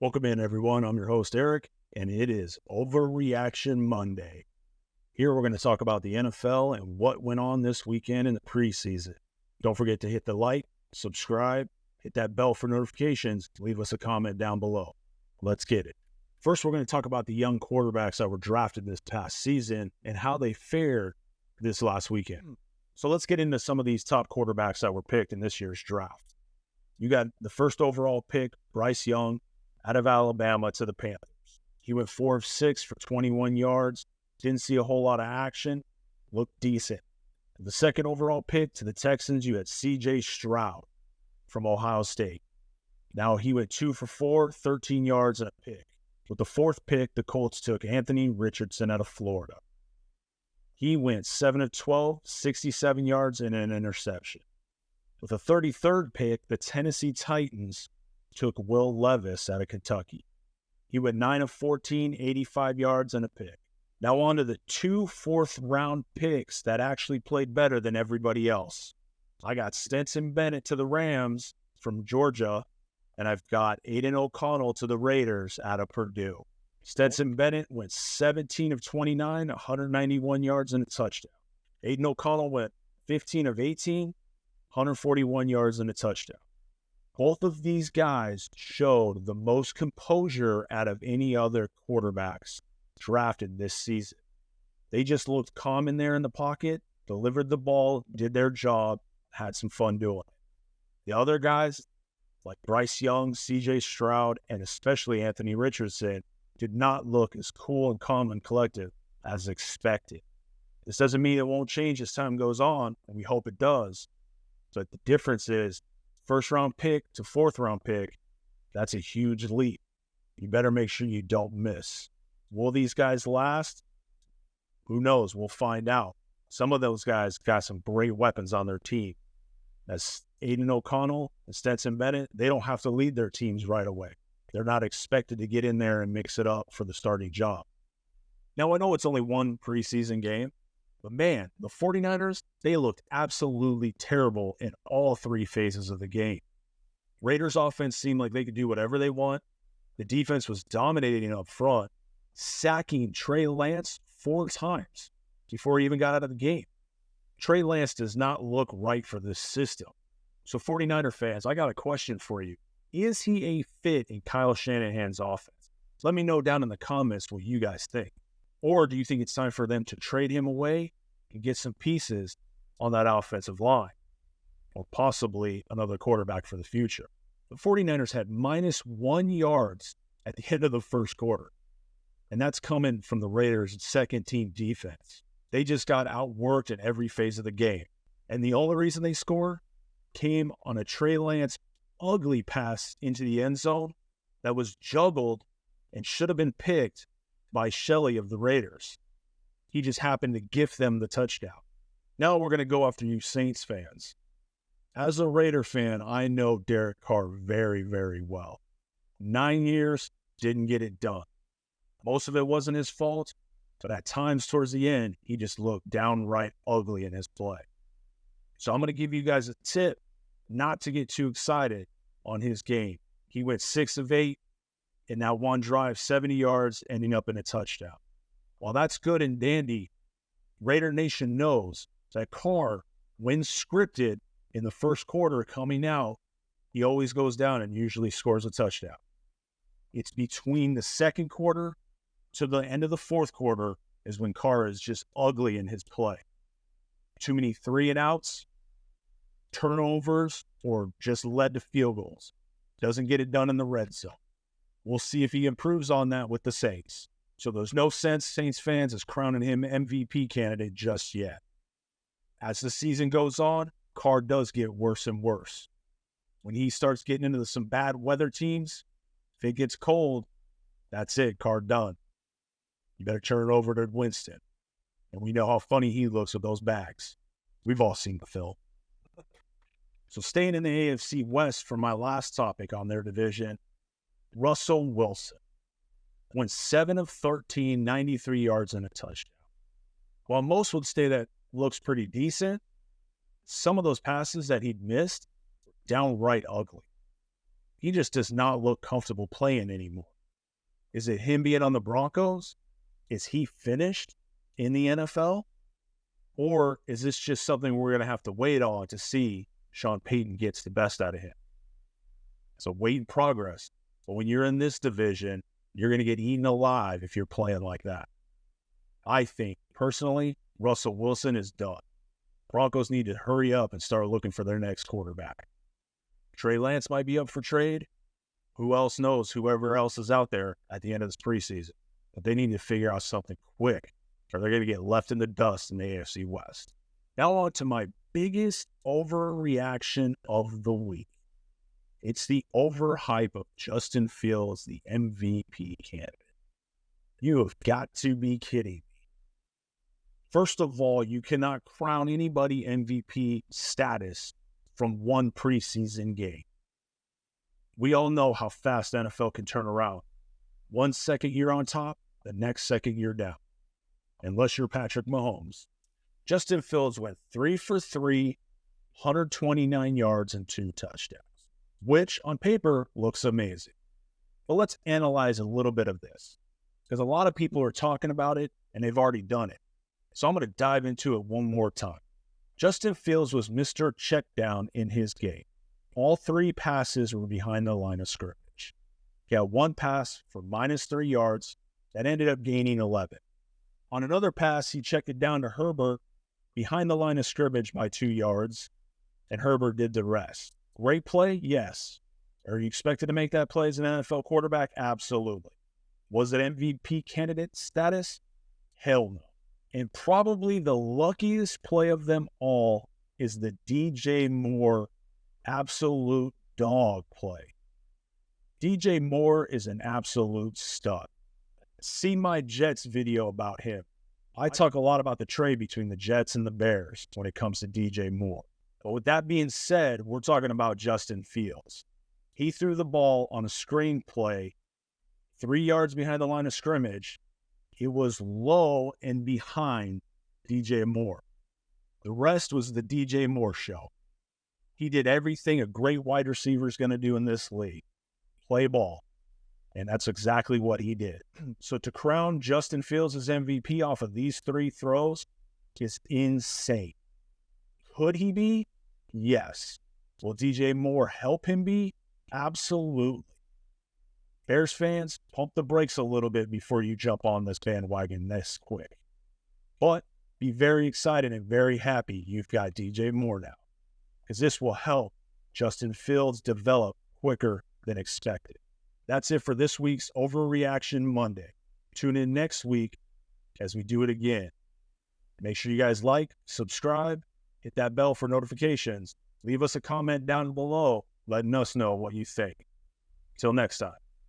Welcome in, everyone. I'm your host, Eric, and it is Overreaction Monday. Here we're going to talk about the NFL and what went on this weekend in the preseason. Don't forget to hit the like, subscribe, hit that bell for notifications, leave us a comment down below. Let's get it. First, we're going to talk about the young quarterbacks that were drafted this past season and how they fared this last weekend. So let's get into some of these top quarterbacks that were picked in this year's draft. You got the first overall pick, Bryce Young, out of Alabama to the Panthers. He went 4 of 6 for 21 yards. Didn't see a whole lot of action. Looked decent. The second overall pick to the Texans, you had C.J. Stroud from Ohio State. Now he went 2 for 4, 13 yards and a pick. With the fourth pick, the Colts took Anthony Richardson out of Florida. He went 7 of 12, 67 yards and an interception. With the 33rd pick, the Tennessee Titans took Will Levis out of Kentucky. He went 9 of 14, 85 yards and a pick. Now on to the 2 fourth-round picks that actually played better than everybody else. I got Stetson Bennett to the Rams from Georgia, and I've got Aiden O'Connell to the Raiders out of Purdue. Stetson Bennett went 17 of 29, 191 yards and a touchdown. Aiden O'Connell went 15 of 18, 141 yards and a touchdown. Both of these guys showed the most composure out of any other quarterbacks drafted this season. They just looked calm in there in the pocket, delivered the ball, did their job, had some fun doing it. The other guys, like Bryce Young, C.J. Stroud, and especially Anthony Richardson, did not look as cool and calm and collective as expected. This doesn't mean it won't change as time goes on, and we hope it does. But the difference is, first-round pick to fourth-round pick, that's a huge leap. You better make sure you don't miss. Will these guys last? Who knows? We'll find out. Some of those guys got some great weapons on their team. As Aiden O'Connell and Stetson Bennett, they don't have to lead their teams right away. They're not expected to get in there and mix it up for the starting job. Now, I know it's only one preseason game, but man, the 49ers, they looked absolutely terrible in all three phases of the game. Raiders' offense seemed like they could do whatever they want. The defense was dominating up front, sacking Trey Lance 4 times before he even got out of the game. Trey Lance does not look right for this system. So 49er fans, I got a question for you. Is he a fit in Kyle Shanahan's offense? Let me know down in the comments what you guys think. Or do you think it's time for them to trade him away and get some pieces on that offensive line? Or possibly another quarterback for the future. The 49ers had -1 yards at the end of the first quarter. And that's coming from the Raiders' second-team defense. They just got outworked in every phase of the game. And the only reason they scored came on a Trey Lance ugly pass into the end zone that was juggled and should have been picked by Shelley of the Raiders. He just happened to gift them the touchdown. Now we're going to go after you Saints fans. As a Raider fan, I know Derek Carr very, very well. 9 years, didn't get it done. Most of it wasn't his fault, but at times towards the end, he just looked downright ugly in his play. So I'm going to give you guys a tip not to get too excited on his game. He went 6 of 8 in that one drive, 70 yards, ending up in a touchdown. While that's good and dandy, Raider Nation knows that Carr, when scripted in the first quarter coming out, he always goes down and usually scores a touchdown. It's between the second quarter to the end of the fourth quarter is when Carr is just ugly in his play. Too many 3-and-outs, turnovers, or just led to field goals. Doesn't get it done in the red zone. We'll see if he improves on that with the Saints. So there's no sense Saints fans is crowning him MVP candidate just yet. As the season goes on, Carr does get worse and worse. When he starts getting into some bad weather teams, if it gets cold, that's it, Carr done. You better turn it over to Winston. And we know how funny he looks with those bags. We've all seen the film. So staying in the AFC West for my last topic on their division, Russell Wilson went 7 of 13, 93 yards and a touchdown. While most would say that looks pretty decent, some of those passes that he'd missed were downright ugly. He just does not look comfortable playing anymore. Is it him being on the Broncos? Is he finished in the NFL? Or is this just something we're going to have to wait on to see Sean Payton gets the best out of him? It's a wait in progress. But when you're in this division, you're going to get eaten alive if you're playing like that. I think, personally, Russell Wilson is done. Broncos need to hurry up and start looking for their next quarterback. Trey Lance might be up for trade. Who else knows? Whoever else is out there at the end of this preseason. But they need to figure out something quick, or they're going to get left in the dust in the AFC West. Now on to my biggest overreaction of the week. It's the overhype of Justin Fields, the MVP candidate. You have got to be kidding me. First of all, you cannot crown anybody MVP status from one preseason game. We all know how fast the NFL can turn around. 1 second you're on top, the next second you're down. Unless you're Patrick Mahomes. Justin Fields went 3 for 3, 129 yards and 2 touchdowns, which on paper looks amazing. But let's analyze a little bit of this, because a lot of people are talking about it and they've already done it. So I'm going to dive into it one more time. Justin Fields was Mr. Checkdown in his game. All 3 passes were behind the line of scrimmage. He had 1 pass for -3 yards that ended up gaining 11. On another pass, he checked it down to Herbert behind the line of scrimmage by 2 yards, and Herbert did the rest. Great play? Yes. Are you expected to make that play as an NFL quarterback? Absolutely. Was it MVP candidate status? Hell no. And probably the luckiest play of them all is the DJ Moore absolute dog play. DJ Moore is an absolute stud. See my Jets video about him. I talk a lot about the trade between the Jets and the Bears when it comes to DJ Moore. But with that being said, we're talking about Justin Fields. He threw the ball on a screen play 3 yards behind the line of scrimmage. It was low and behind DJ Moore. The rest was the DJ Moore show. He did everything a great wide receiver is going to do in this league. Play ball. And that's exactly what he did. So to crown Justin Fields as MVP off of these 3 throws is insane. Could he be? Yes. Will DJ Moore help him be? Absolutely. Bears fans, pump the brakes a little bit before you jump on this bandwagon this quick. But be very excited and very happy you've got DJ Moore now, because this will help Justin Fields develop quicker than expected. That's it for this week's Overreaction Monday. Tune in next week as we do it again. Make sure you guys like, subscribe, hit that bell for notifications. Leave us a comment down below letting us know what you think. Till next time.